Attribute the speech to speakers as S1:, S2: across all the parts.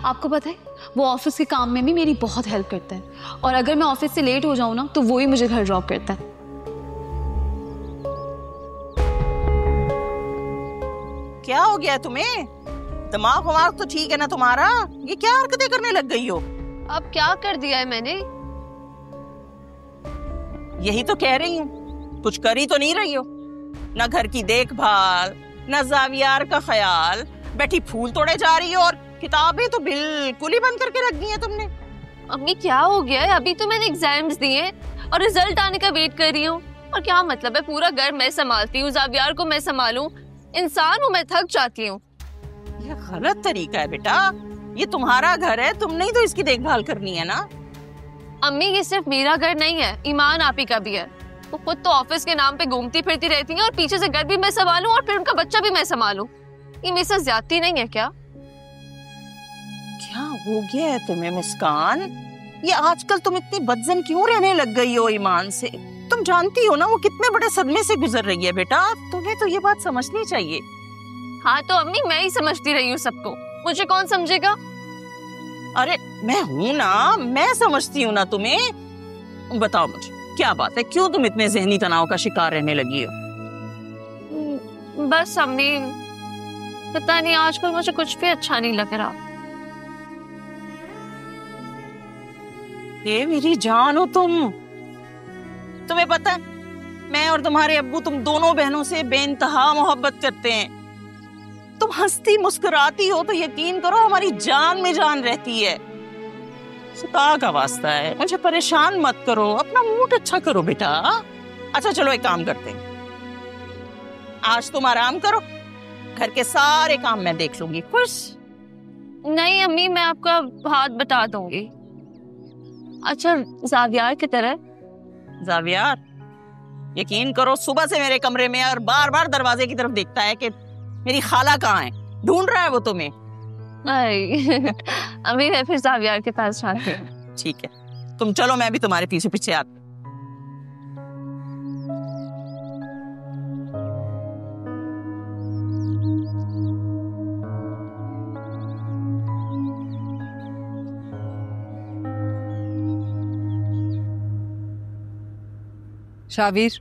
S1: आपको पता है वो ऑफिस के काम में भी मेरी बहुत हेल्प करता है, और अगर मैं ऑफिस से लेट हो जाऊँ ना तो वो ही मुझे घर ड्रॉप करता है।
S2: क्या हो गया तुम्हें? दिमाग वमाग तो ठीक है ना तुम्हारा? ये क्या हरकतें करने लग गई हो?
S3: अब क्या कर दिया है मैंने?
S2: यही तो कह रही हूँ, कुछ कर ही तो नहीं रही हो। ना घर की देखभाल, ना जावियार का ख्याल, बैठी फूल तोड़े जा रही हो, और किताबें तो बिल्कुल ही बंद करके रख दी हैं तुमने।
S3: अम्मी क्या हो गया है? अभी तो मैंने एग्जाम्स दिए और रिजल्ट आने का वेट कर रही हूँ। और क्या मतलब है, पूरा घर मैं संभालती हूँ, जावियार को मैं संभालूं, इंसान हूँ मैं, थक जाती हूँ।
S2: ये गलत तरीका है बेटा, ये तुम्हारा घर है, तुमने ही तो इसकी देखभाल करनी है ना।
S3: अम्मी ये सिर्फ मेरा घर नहीं है, ईमान आपी का भी है। वो खुद तो ऑफिस के नाम पे घूमती फिरती रहती हैं और पीछे से घर भी मैं संभालूं और फिर उनका बच्चा भी मैं संभालूं। ये मेरे साथ ज्यादती नहीं है क्या?
S2: क्या हो गया है तुम्हें मुस्कान? ये आजकल तुम इतनी बदजन क्यों रहने लग गई हो ईमान से? तुम जानती हो ना वो कितने बड़े सदमे से गुजर रही है बेटा, तुम्हें तो ये बात समझनी चाहिए।
S3: हाँ तो अम्मी मैं ही समझती रही हूँ सबको, मुझे कौन समझेगा?
S2: अरे मैं हूं ना, मैं समझती हूँ ना तुम्हें। बताओ मुझे क्या बात है, क्यों तुम इतने जहनी तनाव का शिकार रहने लगी हो?
S3: बस अम्मी पता नहीं आजकल मुझे कुछ भी अच्छा नहीं लग रहा।
S2: ये मेरी जान हो तुम। तुम्हें पता है मैं और तुम्हारे अब्बू तुम दोनों बहनों से बेइंतहा मोहब्बत करते हैं। तुम हंसती मुस्कुराती हो तो यकीन करो हमारी जान में जान रहती है। खुदा का वास्ता है मुझे परेशान मत करो, अपना मूड अच्छा करो बेटा। अच्छा चलो एक काम करते हैं, आज तुम आराम करो, घर के सारे काम मैं देख लूंगी। खुश?
S3: नहीं अम्मी मैं आपका हाथ बता दूंगी। अच्छा जावियार की तरह?
S2: जावियार यकीन करो सुबह से मेरे कमरे में और बार बार दरवाजे की तरफ देखता है कि मेरी खाला कहाँ है, ढूंढ रहा है वो तुम्हें।
S3: अम्मी मैं फिर जावियार के पास जाती हूँ।
S2: ठीक है तुम चलो, मैं भी तुम्हारे पीछे पीछे आती।
S4: शावीर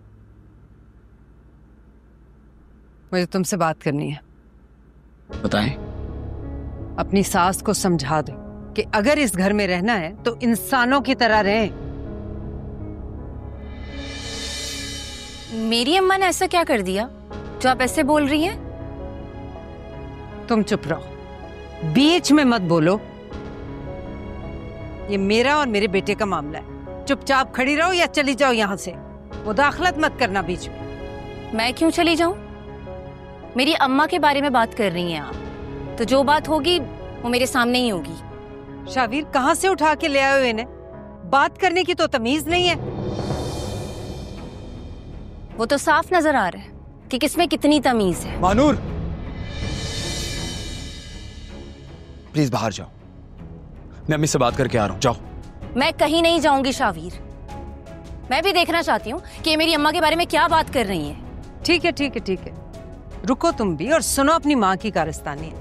S4: मुझे तुमसे बात करनी है।
S5: बताएं।
S4: अपनी सास को समझा दो कि अगर इस घर में रहना है तो इंसानों की तरह रहें।
S6: मेरी अम्मा ने ऐसा क्या कर दिया जो आप ऐसे बोल रही हैं?
S4: तुम चुप रहो, बीच में मत बोलो। ये मेरा और मेरे बेटे का मामला है, चुपचाप खड़ी रहो या चली जाओ यहाँ से। मुदाखलत मत करना बीच में।
S6: मैं क्यों चली जाऊं? मेरी अम्मा के बारे में बात कर रही हैं आप, तो जो बात होगी वो मेरे सामने ही होगी।
S4: शावीर कहाँ से उठा के ले आए हो इन्हें? बात करने की तो तमीज नहीं है।
S6: वो तो साफ नजर आ रहा है कि किसमें कितनी तमीज है।
S5: मानूर प्लीज बाहर जाओ, मैं अम्मी से बात करके आ रहा हूँ। जाओ।
S6: मैं कहीं नहीं जाऊंगी शावीर, मैं भी देखना चाहती हूँ कि मेरी अम्मा के बारे में क्या बात कर रही हैं।
S4: ठीक है ठीक है ठीक है, रुको तुम भी और सुनो अपनी माँ की कारस्तानी।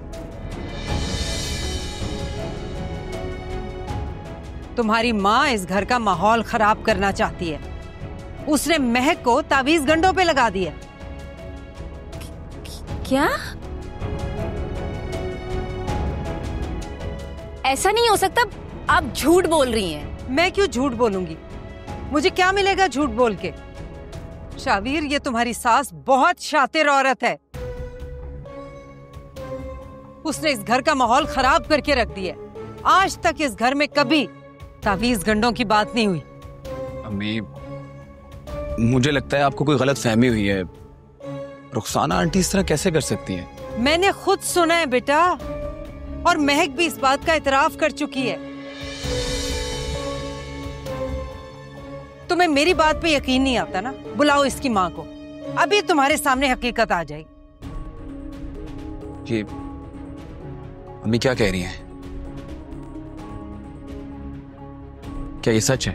S4: तुम्हारी माँ इस घर का माहौल खराब करना चाहती है। उसने महक को तावीज गंडों पे लगा दिया।
S6: क्या? ऐसा नहीं हो सकता, आप झूठ बोल रही हैं।
S4: मैं क्यों झूठ बोलूंगी? मुझे क्या मिलेगा झूठ बोल के? शावीर ये तुम्हारी सास बहुत शातिर औरत है, उसने इस घर का माहौल खराब करके रख दिया। आज तक इस घर में कभी तावीज गंडों की बात नहीं हुई।
S5: अम्मी मुझे लगता है आपको कोई गलत फहमी हुई है। रुखसाना आंटी इस तरह कैसे कर सकती है?
S4: मैंने खुद सुना है बेटा, और महक भी इस बात का इतराफ कर चुकी है। तुम्हें मेरी बात पे यकीन नहीं आता ना? बुलाओ इसकी माँ को, अभी तुम्हारे सामने हकीकत आ जाएगी।
S5: ये अम्मी क्या कह रही हैं? क्या ये सच है?